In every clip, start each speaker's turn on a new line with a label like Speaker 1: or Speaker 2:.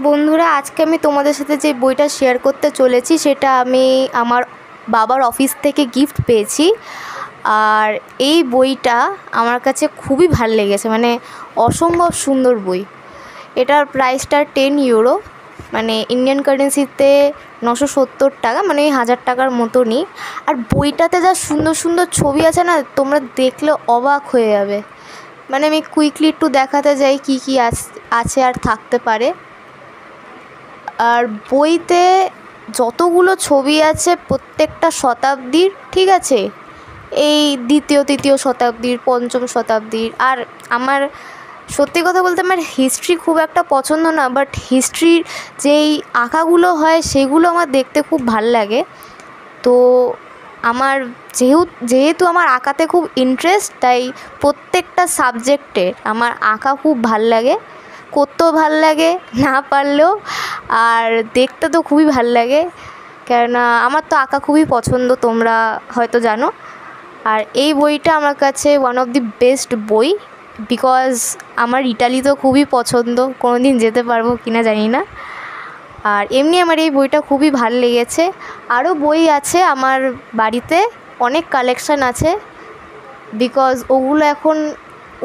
Speaker 1: বন্ধুরা, আজকে আমি তোমাদের সাথে যে বইটা শেয়ার করতে চলেছি সেটা আমি আমার বাবার অফিস থেকে গিফট পেয়েছি। আর এই বইটা আমার কাছে খুবই ভালো লেগেছে, মানে অসম্ভব সুন্দর বই। এটার প্রাইসটা 10 ইউরো, মানে ইন্ডিয়ান কারেন্সিতে 970 টাকা, মানে 1000 টাকার মতনই। আর বইটাতে যা সুন্দর সুন্দর ছবি আছে না, তোমরা দেখলে অবাক হয়ে যাবে। মানে আমি কুইকলি একটু দেখাতে যাই কী কী আছে আর থাকতে পারে। আর বইতে যতগুলো ছবি আছে প্রত্যেকটা শতাব্দীর, ঠিক আছে, এই দ্বিতীয় তৃতীয় শতাব্দীর, পঞ্চম শতাব্দীর। আর আমার সত্যি কথা বলতে আমার হিস্ট্রি খুব একটা পছন্দ না, বাট হিস্ট্রির যেই আঁকাগুলো হয় সেগুলো আমার দেখতে খুব ভাল লাগে। তো আমার যেহেতু আমার আঁকাতে খুব ইন্টারেস্ট, তাই প্রত্যেকটা সাবজেক্টে আমার আঁকা খুব ভাল লাগে, করতেও ভাল লাগে, না পারলেও। আর দেখতে তো খুবই ভাল লাগে, কেননা আমার তো আঁকা খুবই পছন্দ, তোমরা হয়তো জানো। আর এই বইটা আমার কাছে ওয়ান অফ দি বেস্ট বই, বিকজ আমার ইটালি তো খুবই পছন্দ, কোনো দিন যেতে পারবো কি না জানি না। আর এমনি আমার এই বইটা খুবই ভাল লেগেছে। আরও বই আছে আমার বাড়িতে, অনেক কালেকশান আছে, বিকজ ওগুলো এখন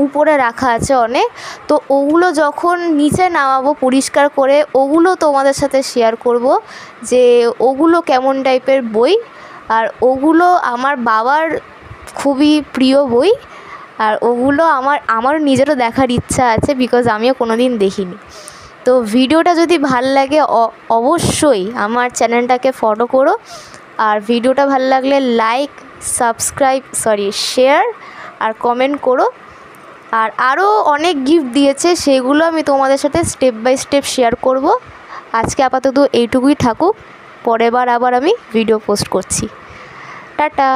Speaker 1: উপরে রাখা আছে অনেক। তো ওগুলো যখন নিচে নামাবো পরিষ্কার করে, ওগুলো তোমাদের সাথে শেয়ার করব যে ওগুলো কেমন টাইপের বই। আর ওগুলো আমার বাবার খুবই প্রিয় বই, আর ওগুলো আমার নিজেরও দেখার ইচ্ছা আছে, বিকজ আমিও কোনো দিন দেখিনি। তো ভিডিওটা যদি ভাল লাগে অবশ্যই আমার চ্যানেলটাকে ফলো করো। আর ভিডিওটা ভালো লাগলে লাইক, শেয়ার আর কমেন্ট করো। আর আরও অনেক গিফট দিয়েছে, সেগুলো আমি তোমাদের সাথে স্টেপ বাই স্টেপ শেয়ার করব। আজকে আপাতত এইটুকুই থাকুক, পরের বার আবার আমি ভিডিও পোস্ট করছি। টাটা।